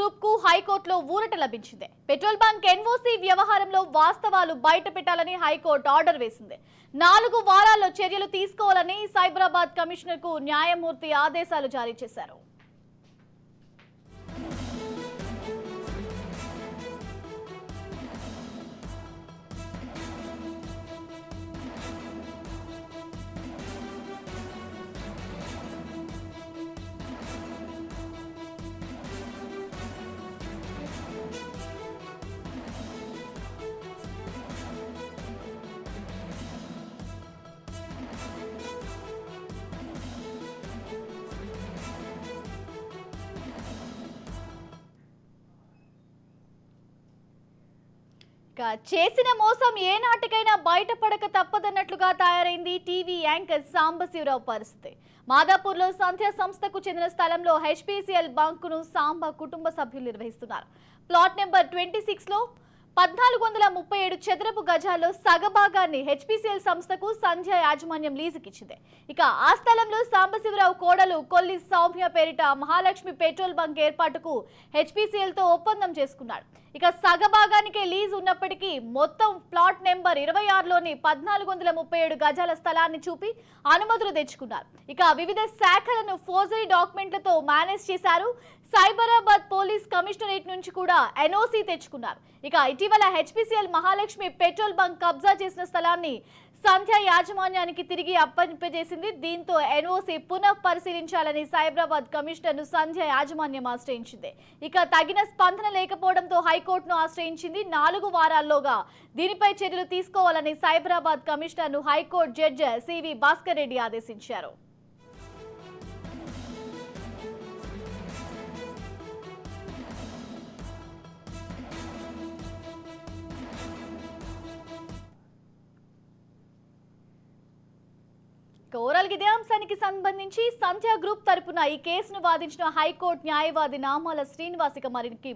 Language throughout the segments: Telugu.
గ్రూప్ కు హైకోర్టులో ఊరట లభించింది. పెట్రోల్ బంక్ ఎన్ఓసీ వ్యవహారంలో వాస్తవాలు బయట పెట్టాలని హైకోర్టు ఆర్డర్ వేసింది. 4 వారాల్లో చర్యలు తీసుకోవాలని సైబరాబాద్ కమిషనర్ కు న్యాయమూర్తి ఆదేశాలు జారీ చేశారు. చేసిన మోసం ఏ నాటికైనా బయటపడక తప్పదన్నట్లుగా తయారైంది టీవీ యాంకర్ సాంబశివరావు పరిస్థితి. మాదాపూర్లో సంధ్య సంస్థకు చెందిన స్థలంలో హెచ్పీసీఎల్ బంకును సాంబ కుటుంబ సభ్యులు నిర్వహిస్తున్నారు. ప్లాట్ నెంబర్ 26లో 1437 చదరపు గజాల్లో సగభాగాన్ని హెచ్పీసీఎల్ సంస్థకు సంధ్య యాజమాన్యం లీజుకిచ్చింది. ఇక ఆ స్థలంలో సాంబశివరావు కోడలు కొల్లి సౌమ్య పేరిట మహాలక్ష్మి పెట్రోల్ బంక్ ఏర్పాటుకు హెచ్పీసీఎల్ తో ఒప్పందం చేసుకున్నాడు. ఇక సగభాగానికే లీజ్ ఉన్నప్పటికీ మొత్తం ప్లాట్ నెంబర్ 26లోని 1437 గజాల స్థలాన్ని చూపి అనుమతులు తెచ్చుకున్నారు. ఇక వివిధ శాఖలను ఫోర్జరీ డాక్యుమెంట్లతో మేనేజ్ చేశారు. సైబరాబాద్ పోలీస్ కమిషనరేట్ నుంచి కూడా ఎన్ఓసీ తెచ్చుకున్నారు. ఇక ఇటీవల హెచ్పీసీఎల్ మహాలక్ష్మి పెట్రోల్ బంక్ కబ్జా చేసిన స్థలాన్ని సంధ్య యాజమాన్యానికి తిరిగి అప్పగింపజేసింది. దీంతో ఎన్ఓసీ పునః పరిశీలించాలని సైబరాబాద్ కమిషనర్ ను సంధ్య యాజమాన్యం ఆశ్రయించింది. ఇక తగిన స్పందన లేకపోవడంతో హైకోర్టును ఆశ్రయించింది. 4 వారాల్లోగా దీనిపై చర్యలు తీసుకోవాలని సైబరాబాద్ కమిషనర్ ను high court judge C V Bhaskar Reddy ఆదేశించారు. ఓవరాల్ ఇదే అంశానికి సంబంధించి సంధ్య గ్రూప్ తరపున ఈ కేసును వాదించిన హైకోర్టు న్యాయవాది నామాల శ్రీనివాస్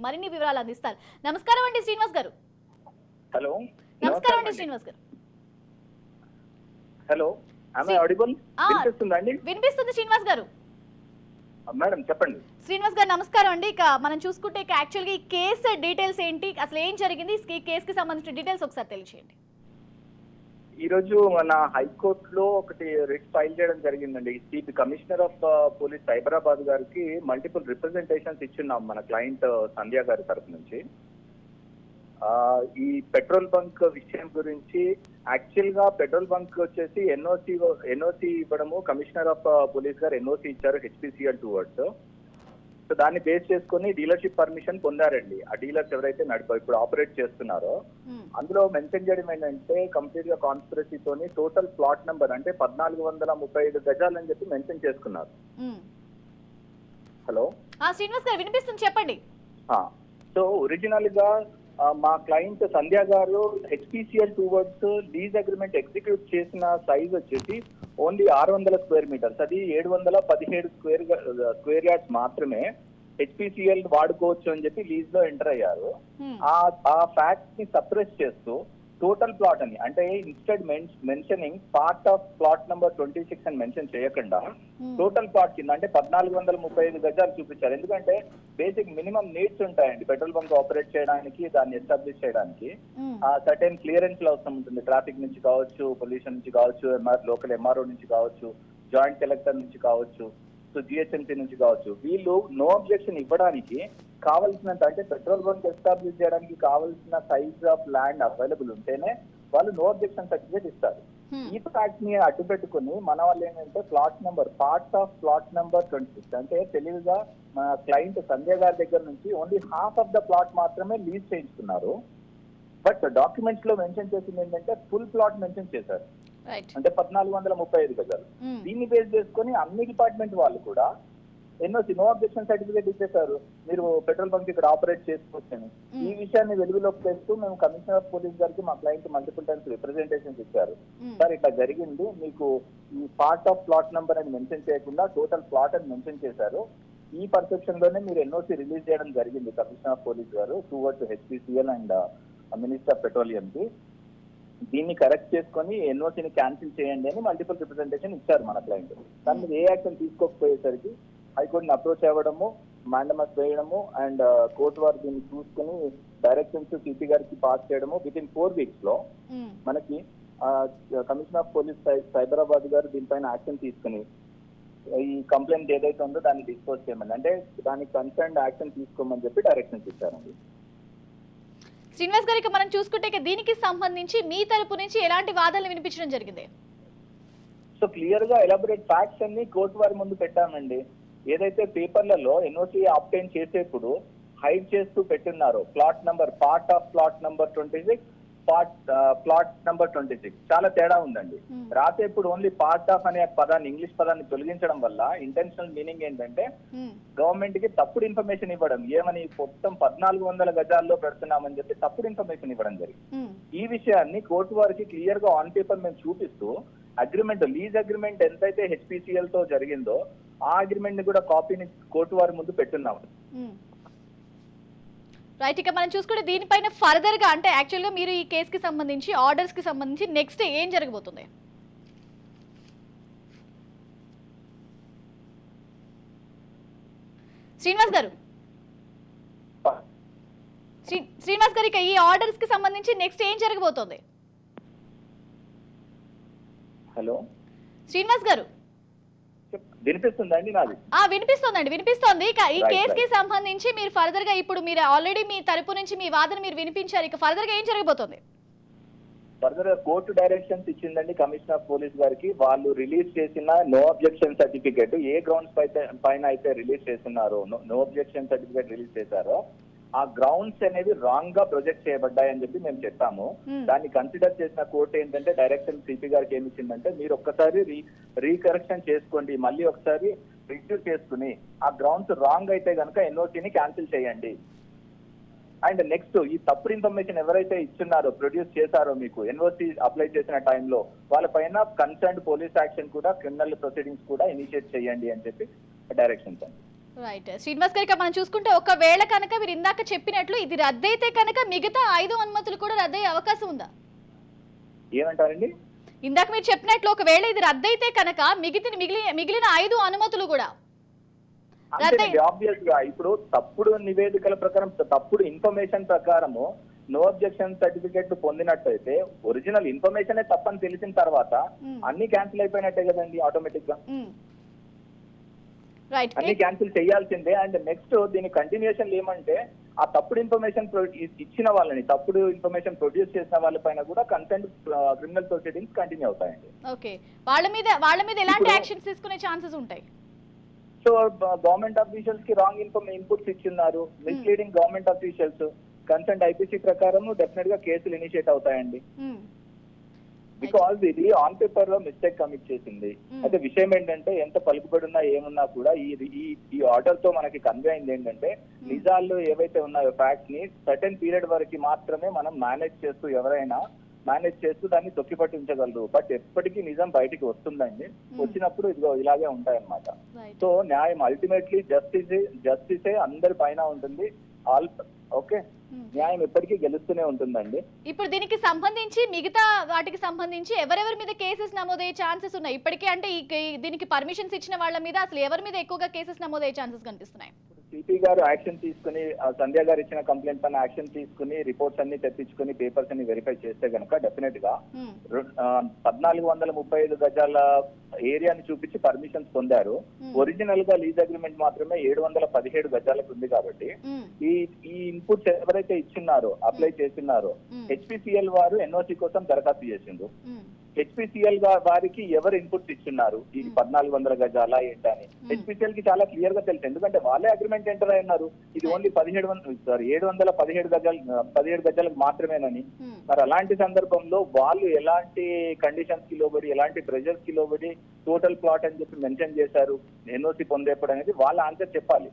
మరిన్ని వివరాలు అందిస్తారు. నమస్కారం అండి శ్రీనివాస్ గారు. హలో. నమస్కారం అండి శ్రీనివాస్ గారు. హలో, వినిపిస్తుంది శ్రీనివాస్ గారు. మేడం చెప్పండి. శ్రీనివాస్ గారు నమస్కారం అండి. ఇక మనం చూసుకుంటే యాక్చువల్గా ఈ కేసు డీటెయిల్స్ ఏంటి, అసలు ఏం జరిగింది, ఈ కేసుకి సంబంధించిన డీటెయిల్స్ ఒకసారి తెలియజేయండి. ఈ రోజు మన హైకోర్టులో ఒకటి రిట్ ఫైల్ చేయడం జరిగిందండి. CP commissioner of police Cyberabad గారికి మల్టిపుల్ రిప్రజెంటేషన్స్ ఇచ్చున్నాం మన క్లయింట్ సంధ్య గారి తరఫు నుంచి. ఈ పెట్రోల్ బంక్ విషయం గురించి యాక్చువల్ గా పెట్రోల్ బంక్ వచ్చేసి ఎన్ఓసి ఇవ్వడము, కమిషనర్ ఆఫ్ పోలీస్ గారు ఎన్ఓసి ఇచ్చారు హెచ్పీసీఎల్ టువర్డ్స్. సో దాన్ని బేస్ చేసుకుని డీలర్షిప్ పర్మిషన్ పొందారండి. ఆ డీలర్స్ ఎవరైతే ఇప్పుడు ఆపరేట్ చేస్తున్నారో అందులో మెన్షన్ చేయడం ఏంటంటే కంప్లీట్ గా కాన్స్పిరసీతోని టోటల్ ప్లాట్ నెంబర్ అంటే 1435 గజాలు అని చెప్పి మెన్షన్ చేసుకున్నారు. హలో శ్రీనివాస్ గారు వినిపిస్తుంది, చెప్పండి. సో ఒరిజినల్ గా మా క్లయింట్ సంధ్య గారు HPCL towards lease agreement execute చేసిన సైజ్ వచ్చేసి ఓన్లీ 600 స్క్వేర్ మీటర్స్, అది 717 స్క్వేర్ యార్డ్స్ మాత్రమే హెచ్పీసీఎల్ వాడుకోవచ్చు అని చెప్పి లీజ్ లో ఎంటర్ అయ్యారు. ఆ ఫ్యాక్ట్ ని సప్రెస్ చేస్తూ టోటల్ ప్లాట్ అని అంటే instead mentioning part of plot number 26 అని మెన్షన్ చేయకుండా టోటల్ ప్లాట్ కింద అంటే 1435 గజాలు చూపించారు. ఎందుకంటే బేసిక్ మినిమం నీడ్స్ ఉంటాయండి పెట్రోల్ బంక్ ఆపరేట్ చేయడానికి, దాన్ని ఎస్టాబ్లిష్ చేయడానికి. సర్టెన్ క్లియరెన్స్ అవసరం ఉంటుంది. ట్రాఫిక్ నుంచి కావచ్చు, పొల్యూషన్ నుంచి కావచ్చు, లోకల్ ఎంఆర్ఓ నుంచి కావచ్చు, జాయింట్ కలెక్టర్ నుంచి కావచ్చు, సో జిహెచ్ఎంసీ నుంచి కావచ్చు. వీళ్ళు నో అబ్జెక్షన్ ఇవ్వడానికి కావాల్సినంత అంటే పెట్రోల్ బంక్ ఎస్టాబ్లిష్ చేయడానికి కావాల్సిన సైజ్ ఆఫ్ ల్యాండ్ అవైలబుల్ ఉంటేనే వాళ్ళు నో అబ్జెక్షన్ సర్టిఫికేట్ ఇస్తారు. ఈ ఫ్యాక్ట్ ని అడ్డు పెట్టుకుని మన వాళ్ళు ఏంటంటే పార్ట్ ఆఫ్ ప్లాట్ నెంబర్ 26 అంటే తెలివిగా మన క్లయింట్ సంధ్య గారి దగ్గర నుంచి only half of the plot మాత్రమే లీజ్ చేయించుకున్నారు. బట్ డాక్యుమెంట్స్ లో మెన్షన్ చేసింది ఏంటంటే ఫుల్ ప్లాట్ మెన్షన్ చేశారు, అంటే 1435 గజాలు. దీన్ని బేస్ చేసుకుని అన్ని డిపార్ట్మెంట్ వాళ్ళు కూడా ఎన్ఓసి నో అబ్జెక్షన్ సర్టిఫికేట్ ఇచ్చేసారు, మీరు పెట్రోల్ బంక్ ఇక్కడ ఆపరేట్ చేసుకోవచ్చని. ఈ విషయాన్ని వెలుగులోకి తెస్తూ మేము కమిషనర్ ఆఫ్ పోలీస్ గారికి మా క్లయింట్ మల్టిపుల్ టైమ్స్ రిప్రజెంటేషన్స్ ఇచ్చారు. సార్ ఇట్లా జరిగింది, మీకు ఈ పార్ట్ ఆఫ్ ప్లాట్ నెంబర్ అని మెన్షన్ చేయకుండా టోటల్ ప్లాట్ అని మెన్షన్ చేశారు. ఈ పర్సెప్షన్ లోనే మీరు ఎన్ఓసి రిలీజ్ చేయడం జరిగింది కమిషనర్ ఆఫ్ పోలీస్ గారు towards HPCL and minister of petroleum కి. దీన్ని కరెక్ట్ చేసుకుని ఎన్ఓసీని క్యాన్సిల్ చేయండి అని మల్టిపుల్ రిప్రజెంటేషన్ ఇచ్చారు మన క్లయింట్. దాని మీద ఏ యాక్షన్ తీసుకోకపోయేసరికి హైకోర్టుని అప్రోచ్ అవ్వడము, మాండమస్ వేయడము అండ్ కోర్టు వారు దీన్ని చూసుకుని డైరెక్షన్స్ సిపి గారికి పాస్ చేయడము విత్ ఇన్ 4 weeks లో మనకి కమిషనర్ ఆఫ్ పోలీస్ సైబరాబాద్ గారు దీనిపైన యాక్షన్ తీసుకుని ఈ కంప్లైంట్ ఏదైతే ఉందో దాన్ని డిస్పోజ్ చేయమని, అంటే దానికి కన్సర్న్ యాక్షన్ తీసుకోమని చెప్పి డైరెక్షన్స్ ఇచ్చారండి. శ్రీనివాస్ గారికి మనం చూసుకుంటే దీనికి సంబంధించి మీ తరపు నుంచి ఎలాంటి వాదనలు వినిపించడం జరిగింది? సో క్లియర్ గా ఎలాబొరేట్ ఫ్యాక్ట్స్ అన్ని కోర్టు వారి ముందు పెట్టామండి. ఏదైతే పేపర్లలో ఎన్ఓసి అబ్టైన్ చేసేప్పుడు హైడ్ చేస్తూ పెట్టున్నారో part of plot number 26 plot number 26 చాలా తేడా ఉందండి. రాసేప్పుడు ఓన్లీ పార్ట్ ఆఫ్ అనే పదాన్ని, ఇంగ్లీష్ పదాన్ని తొలగించడం వల్ల ఇంటెన్షనల్ మీనింగ్ ఏంటంటే గవర్నమెంట్ కి తప్పుడు ఇన్ఫర్మేషన్ ఇవ్వడం, ఏమని మొత్తం 1400 గజాల్లో పెడుతున్నామని చెప్పి తప్పుడు ఇన్ఫర్మేషన్ ఇవ్వడం జరిగింది. ఈ విషయాన్ని కోర్టు వారికి క్లియర్ గా ఆన్ పేపర్ మేము చూపిస్తూ లీజ్ అగ్రిమెంట్ ఎంతైతే హెచ్పిసిఎల్ తో జరిగిందో ఆ అగ్రిమెంట్ ని కూడా కాపీని కోర్టు వారి ముందు పెట్టున్నాము. రైట్, ఇక మనం చూసుకుంటే దీనిపైన ఫర్దర్ గా అంటే యాక్చువల్ గా మీరు ఈ కేసుకి సంబంధించి ఆర్డర్స్ కి సంబంధించి నెక్స్ట్ ఏం జరగబోతుంది? శ్రీనివాస్ గారు ఇక ఈ ఆర్డర్స్ కి సంబంధించి నెక్స్ట్ ఏం జరగబోతోంది? హలో శ్రీనివాస్ గారు వినిపిస్తుందండి? నాది వినిపిస్తోంది. ఇక ఈ కేసుకి సంబంధించి మీరు ఫర్దర్ గా ఇప్పుడు మీరు ఆల్రెడీ మీ తరపు నుంచి మీ వాదన మీరు వినిపించారు, ఇక ఫర్దర్ గా ఏం జరగబోతోంది? ఫర్దర్ కోర్టు డైరెక్షన్స్ ఇచ్చిందండి కమిషనర్ ఆఫ్ పోలీస్ గారికి. వాళ్ళు రిలీజ్ చేసిన నో అబ్జెక్షన్ సర్టిఫికేట్ ఏ గ్రౌండ్స్ పైన అయితే రిలీజ్ చేస్తున్నారో, నో అబ్జెక్షన్ సర్టిఫికేట్ రిలీజ్ చేశారో ఆ గ్రౌండ్స్ అనేవి రాంగ్ గా ప్రొజెక్ట్ చేయబడ్డాయని చెప్పి మేము చెప్పాము. దాన్ని కన్సిడర్ చేసిన కోర్టు ఏంటంటే డైరెక్షన్ సిపి గారికి ఏమి ఇచ్చిందంటే మీరు ఒక్కసారి రీకరెక్షన్ చేసుకోండి, మళ్ళీ ఒకసారి రివ్యూ చేసుకుని ఆ గ్రౌండ్స్ రాంగ్ అయితే కనుక ఎన్ఓసిని క్యాన్సిల్ చేయండి. అండ్ నెక్స్ట్ ఈ తప్పుడు ఇన్ఫర్మేషన్ ఎవరైతే ఇస్తున్నారో, ప్రొడ్యూస్ చేశారో మీకు ఎన్ఓసి అప్లై చేసిన టైంలో వాళ్ళపైన కన్సర్న్ పోలీస్ యాక్షన్ కూడా, క్రిమినల్ ప్రొసీడింగ్స్ కూడా ఇనిషియేట్ చేయండి అని చెప్పి డైరెక్షన్స్ అండి. రైట్ శ్రీనివాస్ గారికి మనం చూసుకుంటే ఒకవేళ కనుక మీరు ఇందాక చెప్పినట్లు ఇది రద్దయితే కనుక మిగతా 5 అనుమతులు కూడా రద్దయ్యే అవకాశం ఉందా? ఏమంటారండి? ఇందాక మీరు చెప్పినట్లు ఒకవేళ ఇది రద్దయితే కనుక మిగిలిన 5 అనుమతులు కూడా ఆబ్వియస్ గా ఇప్పుడు తప్పుడు నివేదికల ప్రకారం, తప్పుడు ఇన్ఫర్మేషన్ ప్రకారము నో అబ్జెక్షన్ సర్టిఫికేట్ పొందినట్టయితే ఒరిజినల్ ఇన్ఫర్మేషన్ తప్పని తెలిసిన తర్వాత అన్ని క్యాన్సిల్ అయిపోయినట్టే కదండి ఆటోమేటిక్ గా. అన్ని క్యాన్సిల్ చేయాల్సిందే. అండ్ నెక్స్ట్ దీని కంటిన్యూషన్ ఏమంటే ఆ తప్పుడు ఇన్ఫర్మేషన్ ఇచ్చిన వాళ్ళని, తప్పుడు ఇన్ఫర్మేషన్ ప్రొడ్యూస్ చేసిన వాళ్ళపైన కూడా కన్సెంట్ క్రిమినల్ ప్రొసీడింగ్స్ కంటిన్యూ అవుతాయండి. ఓకే, వాళ్ళ మీద ఎలాంటి యాక్షన్స్ తీసుకునే ఛాన్సెస్ ఉంటాయి? సో గవర్నమెంట్ అఫీషియల్స్ కి రాంగ్ ఇన్పుట్స్ ఇచ్చిన్నారు, misleading government officials, consent IPC ప్రకారం డెఫినెట్ గా కేసులు ఇనిషియేట్ అవుతాయండి. బికాజ్ ఇది ఆన్ పేపర్ లో మిస్టేక్ కమిట్ చేసింది. అయితే విషయం ఏంటంటే ఎంత పలుకుబడినా ఏమున్నా కూడా ఈ ఆర్డర్ తో మనకి కన్వే అయింది ఏంటంటే నిజాల్లో ఏవైతే ఉన్నాయో ఫ్యాక్ట్స్ ని సర్టెన్ పీరియడ్ వరకు మాత్రమే మనం మేనేజ్ చేస్తూ దాన్ని తొక్కిపట్టించగలరు. బట్ ఎప్పటికీ నిజం బయటికి వస్తుందండి. వచ్చినప్పుడు ఇదిగో ఇలాగే ఉంటాయన్నమాట. సో న్యాయం అల్టిమేట్లీ జస్టిసే అందరి పైన ఉంటుంది. ఓకే, న్యాయం ఎప్పటికీ గెలుస్తూనే ఉంటుందండి. ఇప్పుడు దీనికి సంబంధించి మిగతా వాటికి సంబంధించి ఎవరెవరి మీద కేసెస్ నమోదయ్యే ఛాన్సెస్ ఉన్నాయి ఇప్పటికే? అంటే దీనికి పర్మిషన్స్ ఇచ్చిన వాళ్ళ మీద అసలు ఎవరి మీద ఎక్కువగా కేసెస్ నమోదయ్యే ఛాన్సెస్ కనిపిస్తున్నాయి? సిపి గారు యాక్షన్ తీసుకుని, సంధ్య గారు ఇచ్చిన కంప్లైంట్ పైన యాక్షన్ తీసుకుని రిపోర్ట్స్ అన్ని తెప్పించుకుని పేపర్స్ అన్ని వెరిఫై చేస్తే గనక డెఫినెట్ గా 1435 గజాల ఏరియాని చూపించి పర్మిషన్స్ పొందారు. ఒరిజినల్ గా లీజ్ అగ్రిమెంట్ మాత్రమే 717 గజాలకు ఉంది. కాబట్టి ఈ ఇన్పుట్స్ ఎవరైతే ఇచ్చిన్నారో, అప్లై చేసినారో, హెచ్పిసిఎల్ వారు ఎన్ఓసి కోసం దరఖాస్తు చేసిండ్రు. హెచ్పిసిఎల్ వారికి ఎవరు ఇన్పుట్స్ ఇచ్చిన్నారు ఈ 1400 గజాల ఏంటని హెచ్పిసిఎల్ కి చాలా క్లియర్ గా తెలుసు. ఎందుకంటే వాళ్ళే అగ్రిమెంట్ ఎంటర్ అయినారు. ఇది ఓన్లీ 717 గజాలకు మాత్రమేనని. మరి అలాంటి సందర్భంలో వాళ్ళు ఎలాంటి కండిషన్స్ కి లోబడి, ఎలాంటి ప్రెజర్స్ కి లోబడి టోటల్ ప్లాట్ అని చెప్పి మెన్షన్ చేశారు ఎన్ఓసి పొందేప్పుడు అనేది వాళ్ళ ఆన్సర్ చెప్పాలి.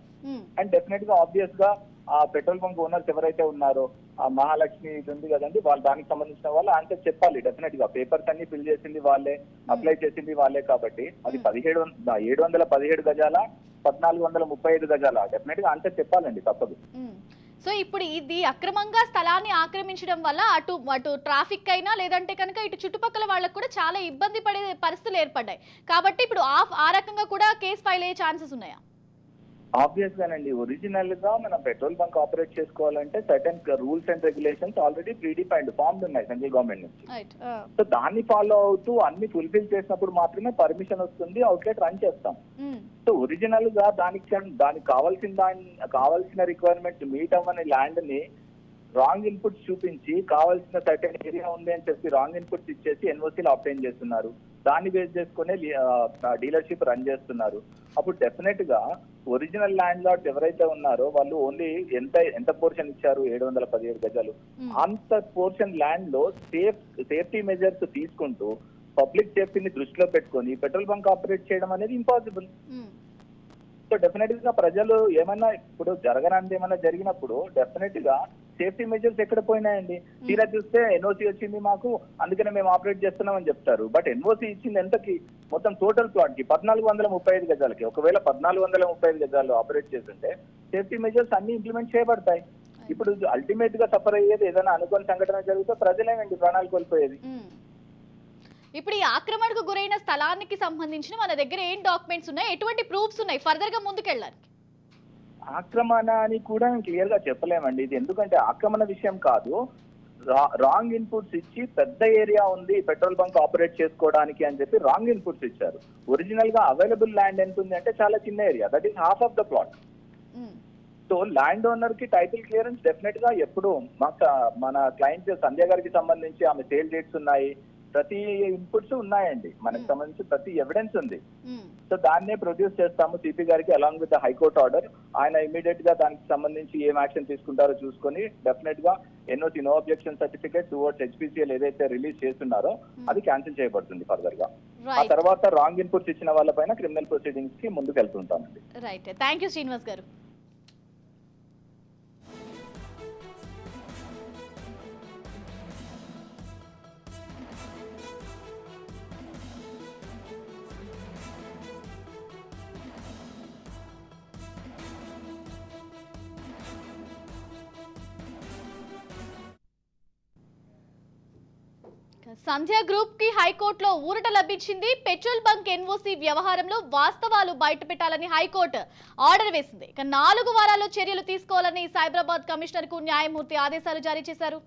అండ్ డెఫినెట్ గా ఆబ్వియస్ గా ఆ పెట్రోల్ బంక్ ఓనర్స్ ఎవరైతే ఉన్నారో, ఆ మహాలక్ష్మి ఉంది కదండి, వాళ్ళు దానికి సంబంధించిన వాళ్ళు ఆన్సర్ చెప్పాలి. డెఫినెట్ గా పేపర్స్ అన్ని ఫిల్ చేసింది వాళ్ళే, అప్లై చేసింది వాళ్ళే. కాబట్టి అది 717 గజాల 1435 గజాల డెఫినెట్ గా ఆన్సర్ చెప్పాలండి, తప్పదు. సో ఇప్పుడు ఇది అక్రమంగా స్థలాన్ని ఆక్రమించడం వల్ల అటు ట్రాఫిక్ అయినా లేదంటే కనుక ఇటు చుట్టుపక్కల వాళ్ళకు కూడా చాలా ఇబ్బంది పడే పరిస్థితులు ఏర్పడ్డాయి. కాబట్టి ఇప్పుడు ఆ రకంగా కూడా కేసు ఫైల్ అయ్యే ఛాన్సెస్ ఉన్నాయా? ఆబ్వియస్ గానండి, ఒరిజినల్ గా మనం పెట్రోల్ బంక్ ఆపరేట్ చేసుకోవాలంటే certain rules and regulations already predefined formed ఉన్నాయి సెంట్రల్ గవర్నమెంట్ నుంచి. రైట్. సో దాన్ని ఫాలో అవుతూ అన్ని ఫుల్ఫిల్ చేసినప్పుడు మాత్రమే పర్మిషన్ వస్తుంది, అవుట్లెట్ రన్ చేస్తాం. సో ఒరిజినల్ గా దానికి కావాల్సిన రిక్వైర్మెంట్ మీట్ అవ్వని ల్యాండ్ ని రాంగ్ ఇన్పుట్స్ చూపించి కావాల్సిన సర్టెన్ ఏరియా ఉంది అని చెప్పి రాంగ్ ఇన్పుట్స్ ఇచ్చేసి ఎన్ఓసీలు ఆబ్టైన్ చేస్తున్నారు. దాన్ని బేస్ చేసుకునే డీలర్షిప్ రన్ చేస్తున్నారు. అప్పుడు డెఫినెట్ గా ఒరిజినల్ ల్యాండ్ లార్డ్స్ ఎవరైతే ఉన్నారో వాళ్ళు ఓన్లీ ఎంత పోర్షన్ ఇచ్చారు, 717 గజాలు, అంత పోర్షన్ ల్యాండ్ లో సేఫ్టీ మెజర్స్ తీసుకుంటూ పబ్లిక్ సేఫ్టీని దృష్టిలో పెట్టుకొని పెట్రోల్ బంక్ ఆపరేట్ చేయడం అనేది ఇంపాసిబుల్. సో డెఫినెట్ గా ప్రజలు ఏమన్నా ఇప్పుడు జరగనంది ఏమన్నా జరిగినప్పుడు డెఫినెట్ గా సేఫ్టీ మెజర్స్ ఎక్కడ పోయినాయండి? తీరా చూస్తే ఎన్ఓసీ వచ్చింది మాకు, అందుకనే మేము ఆపరేట్ చేస్తున్నాం అని చెప్తారు. బట్ ఎన్ఓసీ ఇచ్చింది ఎంతకి? మొత్తం టోటల్ ప్లాట్ కి 1435 గజాలకి. ఒకవేళ 1435 గజాలు ఆపరేట్ చేస్తుంటే సేఫ్టీ మెజర్స్ అన్ని ఇంప్లిమెంట్ చేయబడతాయి. ఇప్పుడు అల్టిమేట్ గా సఫర్ అయ్యేది ఏదైనా అనుకోని సంఘటన జరిగితే ప్రజలేనండి ప్రాణాలు కోల్పోయేది. ఇప్పుడు ఈ ఆక్రమణకు గురైన స్థలానికి సంబంధించిన మన దగ్గర ఏం డాక్యుమెంట్స్ ఉన్నాయి, ఎటువంటి ప్రూఫ్స్ ఉన్నాయి ఫర్దర్ గా ముందుకెళ్ళడానికి? ఆక్రమణ అని కూడా క్లియర్ గా చెప్పలేమండి. ఇది ఎందుకంటే ఆక్రమణ విషయం కాదు, రాంగ్ ఇన్పుట్స్ ఇచ్చి పెద్ద ఏరియా ఉంది పెట్రోల్ బంక్ ఆపరేట్ చేసుకోవడానికి అని చెప్పి రాంగ్ ఇన్పుట్స్ ఇచ్చారు. ఒరిజినల్ గా అవైలబుల్ ల్యాండ్ ఎంత ఉంది అంటే చాలా చిన్న area, that is half of the plot. So land owner కి టైటిల్ క్లియరెన్స్ డెఫినెట్ గా ఎప్పుడు మన క్లయింట్ సంధ్య గారికి సంబంధించి ఆమె సేల్ డేట్స్ ఉన్నాయి, ప్రతి ఇన్పుట్స్ ఉన్నాయండి, మనకు సంబంధించి ప్రతి ఎవిడెన్స్ ఉంది. సో దాన్నే ప్రొడ్యూస్ చేస్తాము సిపి గారికి అలాంగ్ విత్ హైకోర్ట్ ఆర్డర్. ఆయన ఇమీడియట్ గా దానికి సంబంధించి ఏం యాక్షన్ తీసుకుంటారో చూసుకొని డెఫినెట్ గా NOC no objection certificate towards HPCL ఏదైతే రిలీజ్ చేస్తున్నారో అది క్యాన్సిల్ చేయబడుతుంది ఫర్దర్ గా. ఆ తర్వాత రాంగ్ ఇన్పుట్స్ ఇచ్చిన వాళ్ళపైన క్రిమినల్ ప్రొసీడింగ్స్ కి ముందుకు వెళ్తుంటామండి. రైట్, థ్యాంక్ యూ శ్రీనివాస్ గారు. సంధ్య గ్రూప్ కి హైకోర్టులో ఊరట లభించింది. పెట్రోల్ బంక్ ఎన్ఓసి వ్యవహారంలో వాస్తవాలు బయటపెట్టాలని హైకోర్టు ఆర్డర్ వేసింది. 4 వారాల్లో చర్యలు తీసుకోవాలని సైబరాబాద్ కమిషనర్ కు న్యాయమూర్తి ఆదేశాలు జారీ చేశారు.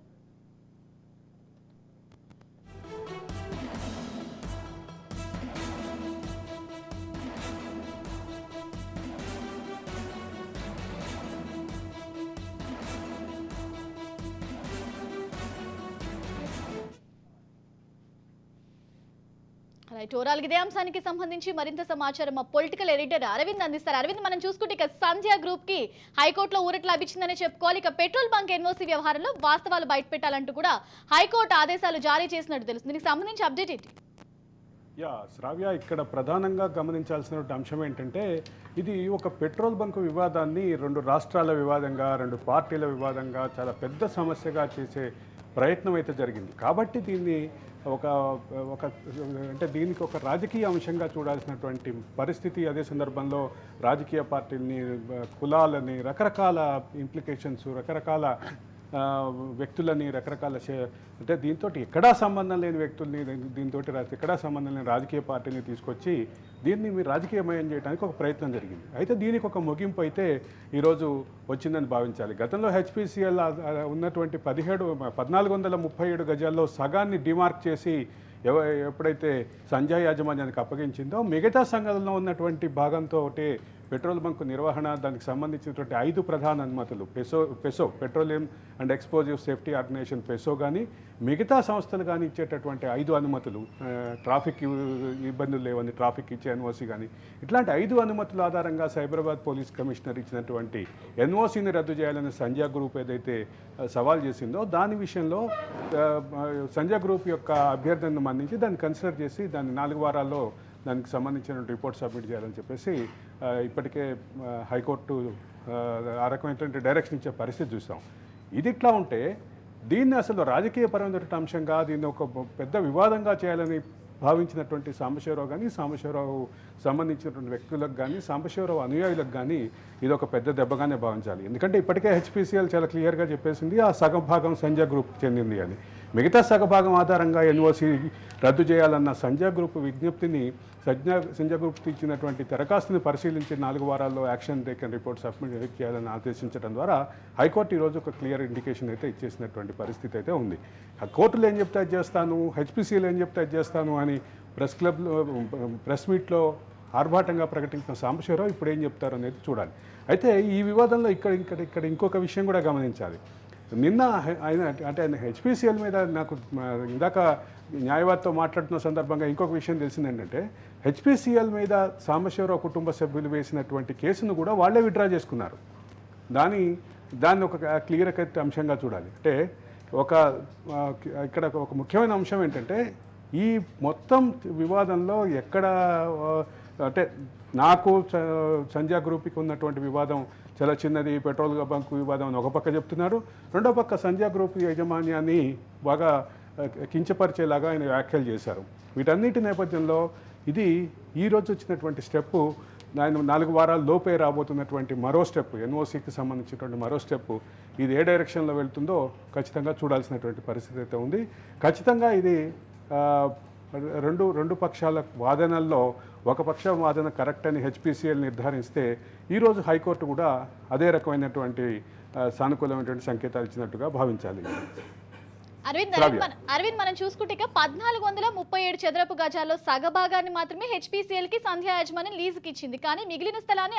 రైట్, ఓవరాల్ ఇదే అంశానికి సంబంధించి మరింత సమాచారం మా పొలిటికల్ ఎడిటర్ అరవింద్ అందిస్తారు. అరవింద్, మనం చూసుకుంటే ఇక సంధ్య గ్రూప్ కి హైకోర్టులో ఊరట లభించిందని చెప్పుకోవాలి. ఇక పెట్రోల్ బంక్ ఎన్ఓసి వ్యవహారంలో వాస్తవాలు బయటపెట్టాలంటూ కూడా హైకోర్టు ఆదేశాలు జారీ చేసినట్టు తెలుస్తుంది. దీనికి సంబంధించి అప్డేట్ ఏంటి? శ్రావ్య, ఇక్కడ ప్రధానంగా గమనించాల్సిన అంశం ఏంటంటే ఇది ఒక పెట్రోల్ బంకు వివాదాన్ని 2 రాష్ట్రాల వివాదంగా, 2 పార్టీల వివాదంగా చాలా పెద్ద సమస్యగా చేసే ప్రయత్నం అయితే జరిగింది. కాబట్టి దీన్ని దీనికి ఒక రాజకీయ అంశంగా చూడాల్సినటువంటి పరిస్థితి. అదే సందర్భంలో రాజకీయ పార్టీలని, కులాలని, రకరకాల ఇంప్లికేషన్స్, రకరకాల వ్యక్తులని, రకరకాల అంటే దీంతో ఎక్కడా సంబంధం లేని వ్యక్తుల్ని, దీంతో ఎక్కడా సంబంధం లేని రాజకీయ పార్టీని తీసుకొచ్చి దీన్ని మీరు రాజకీయమయం చేయడానికి ఒక ప్రయత్నం జరిగింది. అయితే దీనికి ఒక ముగింపు అయితే ఈరోజు వచ్చిందని భావించాలి. గతంలో హెచ్పిసిఎల్ ఉన్నటువంటి 1437 గజాల్లో సగాన్ని డిమార్క్ చేసి ఎప్పుడైతే సంజయ్ యాజమాన్యానికి అప్పగించిందో మిగతా సంఘంలో ఉన్నటువంటి భాగంతో పెట్రోల్ బంక్ నిర్వహణ, దానికి సంబంధించినటువంటి 5 ప్రధాన అనుమతులు PESO petroleum and explosive safety organisation PESO కానీ మిగతా సంస్థలు కానీ ఇచ్చేటటువంటి 5 అనుమతులు, ట్రాఫిక్ ఇబ్బందులు లేవని ట్రాఫిక్ ఇచ్చే ఎన్ఓసి కానీ, ఇట్లాంటి 5 అనుమతుల ఆధారంగా సైబరాబాద్ పోలీస్ కమిషనర్ ఇచ్చినటువంటి ఎన్ఓసిని రద్దు చేయాలని సంధ్య గ్రూప్ ఏదైతే సవాల్ చేసిందో దాని విషయంలో సంధ్య గ్రూప్ యొక్క అభ్యర్థనను మన్నించి దాన్ని కన్సిడర్ చేసి దాన్ని 4 వారాల్లో దానికి సంబంధించిన రిపోర్ట్ సబ్మిట్ చేయాలని చెప్పేసి ఇప్పటికే హైకోర్టు ఆ రకమైనటువంటి డైరెక్షన్ ఇచ్చే పరిస్థితి చూసాం. ఇది ఇట్లా ఉంటే దీన్ని అసలు రాజకీయపరమైనటువంటి అంశంగా, దీన్ని ఒక పెద్ద వివాదంగా చేయాలని భావించినటువంటి సాంబశివరావు కానీ, సాంబశివరావు సంబంధించినటువంటి వ్యక్తులకు కానీ, సాంబశివరావు అనుయాయులకు కానీ ఇది ఒక పెద్ద దెబ్బగానే భావించాలి. ఎందుకంటే ఇప్పటికే హెచ్పిసిఎల్ చాలా క్లియర్గా చెప్పేసింది ఆ సగం భాగం సంజయ్ గ్రూప్ చెందింది అని. మిగతా సగభాగం ఆధారంగా ఎన్ఓసి రద్దు చేయాలన్న సంజయ్ గ్రూప్ విజ్ఞప్తిని సంజయ్ గ్రూప్ ఇచ్చినటువంటి దరఖాస్తుని పరిశీలించి 4 వారాల్లో యాక్షన్ టేకన్ రిపోర్ట్ సబ్మిట్ చేయాలని ఆదేశించడం ద్వారా హైకోర్టు ఈరోజు ఒక క్లియర్ ఇండికేషన్ అయితే ఇచ్చేసినటువంటి పరిస్థితి అయితే ఉంది. ఆ కోర్టులు ఏం చెప్తే అది చేస్తాను, హెచ్పిసిఎల్ ఏం చెప్తే అది చేస్తాను అని ప్రెస్ మీట్లో ఆర్భాటంగా ప్రకటించిన సాంబశివరావు ఇప్పుడు ఏం చెప్తారు అనేది చూడాలి. అయితే ఈ వివాదంలో ఇక్కడ ఇంకొక విషయం కూడా గమనించాలి. నిన్న ఆయన అంటే ఆయన హెచ్పిసిఎల్ మీద నాకు ఇందాక న్యాయవాదితో మాట్లాడుతున్న సందర్భంగా ఇంకొక విషయం తెలిసింది ఏంటంటే, హెచ్పిసిఎల్ మీద సాంబశివరావు కుటుంబ సభ్యులు వేసినటువంటి కేసును కూడా వాళ్ళే విత్డ్రా చేసుకున్నారు. దాన్ని ఒక క్లియర్ కట్ అంశంగా చూడాలి. అంటే ఇక్కడ ఒక ముఖ్యమైన అంశం ఏంటంటే, ఈ మొత్తం వివాదంలో ఎక్కడ అంటే నాకు సంజయ్ గ్రూప్కి ఉన్నటువంటి వివాదం చాలా చిన్నది, పెట్రోల్ బంక్ వివాదం అని ఒక పక్క చెప్తున్నారు. రెండో పక్క సంజయ్ గ్రూప్ యాజమాన్యాన్ని బాగా కించపరిచేలాగా ఆయన వ్యాఖ్యలు చేశారు. వీటన్నిటి నేపథ్యంలో ఇది ఈరోజు వచ్చినటువంటి స్టెప్పు, ఆయన 4 వారాల లోపే రాబోతున్నటువంటి మరో స్టెప్, ఎన్ఓసికి సంబంధించినటువంటి మరో స్టెప్, ఇది ఏ డైరెక్షన్లో వెళ్తుందో ఖచ్చితంగా చూడాల్సినటువంటి పరిస్థితి అయితే ఉంది. ఖచ్చితంగా ఇది రెండు పక్షాల వాదనల్లో ఒక పక్షం వాదన కరెక్ట్ అని హెచ్పిసిఎల్ నిర్ధారిస్తే ఈరోజు హైకోర్టు కూడా అదే రకమైనటువంటి సానుకూలమైనటువంటి సంకేతాలు ఇచ్చినట్టుగా భావించాలి. అరవింద్ మనం చూసుకుంటే ఇక 1437 చదరపు గజాల్లో సగభాగాన్ని మాత్రమే హెచ్పిసిఎల్ కి సంధ్యా యాజమాన్యం లీజుకి ఇచ్చింది. కానీ మిగిలిన స్థలాన్ని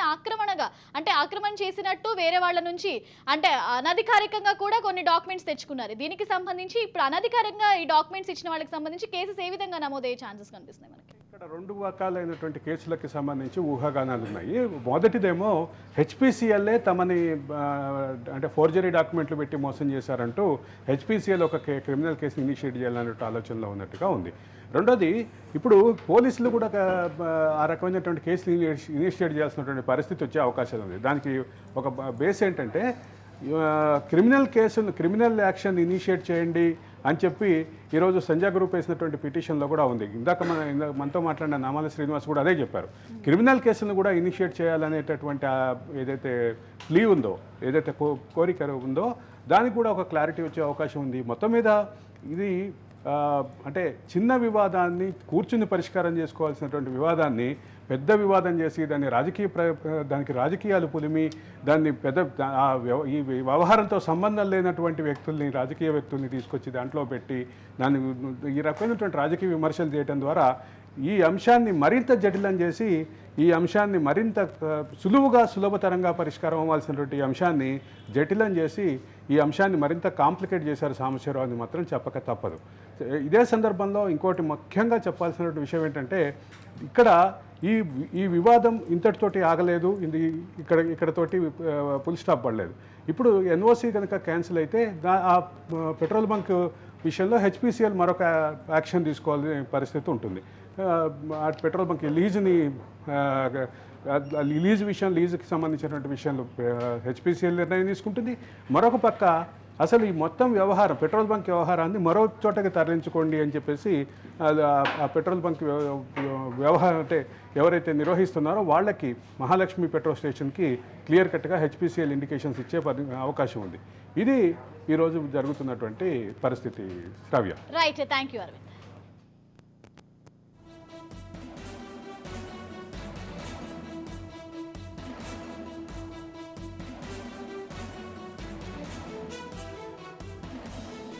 ఆక్రమణ చేసినట్టు వేరే వాళ్ళ నుంచి అంటే అనధికారికంగా కూడా కొన్ని డాక్యుమెంట్స్ తెచ్చుకున్నారు. దీనికి సంబంధించి ఇప్పుడు అనధికారికంగా ఈ డాక్యుమెంట్స్ ఇచ్చిన వాళ్ళకి సంబంధించి కేసెస్ ఏ విధంగా నమోదయ్యే ఛాన్సెస్ కనిపిస్తున్నాయి మనకి? ఇక్కడ 2 రకాలైనటువంటి కేసులకి సంబంధించి ఊహాగానాలు ఉన్నాయి. మొదటిదేమో హెచ్పిసిఎల్ఏ తమని అంటే ఫోర్జరీ డాక్యుమెంట్లు పెట్టి మోసం చేశారంటూ హెచ్పిసిఎల్ ఒక క్రిమినల్ కేసుని ఇనిషియేట్ చేయాలనే ఆలోచనలో ఉన్నట్టుగా ఉంది. రెండోది, ఇప్పుడు పోలీసులు కూడా ఆ రకమైనటువంటి కేసులు ఇనిషియేట్ చేయాల్సినటువంటి పరిస్థితి వచ్చే అవకాశం ఉంది. దానికి ఒక బేస్ ఏంటంటే, క్రిమినల్ యాక్షన్ ఇనిషియేట్ చేయండి అని చెప్పి ఈరోజు సంజయ్ గ్రూప్ వేసినటువంటి పిటిషన్లో కూడా ఉంది. ఇందాక మనతో మాట్లాడిన నామాల శ్రీనివాస్ కూడా అదే చెప్పారు. క్రిమినల్ కేసులను కూడా ఇనిషియేట్ చేయాలనేటటువంటి ఏదైతే ప్లీ ఉందో, ఏదైతే కోరిక ఉందో, దానికి కూడా ఒక క్లారిటీ వచ్చే అవకాశం ఉంది. మొత్తం మీద ఇది అంటే చిన్న వివాదాన్ని కూర్చుని పరిష్కారం చేసుకోవాల్సినటువంటి వివాదాన్ని పెద్ద వివాదం చేసి దానికి రాజకీయాలు పులిమి దాన్ని ఈ వ్యవహారంతో సంబంధం లేనటువంటి రాజకీయ వ్యక్తుల్ని తీసుకొచ్చి దాంట్లో పెట్టి దాన్ని ఈ రకమైనటువంటి రాజకీయ విమర్శలు చేయడం ద్వారా ఈ అంశాన్ని మరింత జటిలం చేసి ఈ అంశాన్ని మరింత సులభతరంగా పరిష్కారం అవ్వాల్సినటువంటి అంశాన్ని జటిలం చేసి ఈ అంశాన్ని మరింత కాంప్లికేట్ చేశారు సాంబశివరావు అని మాత్రం చెప్పక తప్పదు. ఇదే సందర్భంలో ఇంకోటి ముఖ్యంగా చెప్పాల్సినటువంటి విషయం ఏంటంటే, ఇక్కడ ఈ వివాదం ఇంతటితోటి ఆగలేదు, ఇక్కడతోటి ఫుల్ స్టాప్ పడలేదు. ఇప్పుడు ఎన్ఓసి కనుక క్యాన్సిల్ అయితే ఆ పెట్రోల్ బంక్ విషయంలో హెచ్పిసిఎల్ మరొక యాక్షన్ తీసుకోవాల్సిన పరిస్థితి ఉంటుంది. ఆ పెట్రోల్ బంక్ లీజుకి సంబంధించినటువంటి విషయంలో హెచ్పిసిఎల్ నిర్ణయం తీసుకుంటుంది. మరొక పక్క అసలు ఈ మొత్తం వ్యవహారం, పెట్రోల్ బంక్ వ్యవహారాన్ని మరో చోటకి తరలించుకోండి అని చెప్పేసి ఆ పెట్రోల్ బంక్ వ్యవహారం అంటే ఎవరైతే నిర్వహిస్తున్నారో వాళ్ళకి మహాలక్ష్మి పెట్రోల్ స్టేషన్కి క్లియర్ కట్గా హెచ్పిసిఎల్ ఇండికేషన్స్ ఇచ్చే అవకాశం ఉంది. ఇది ఈరోజు జరుగుతున్నటువంటి పరిస్థితి. Shravya. Right, thank you Arvind.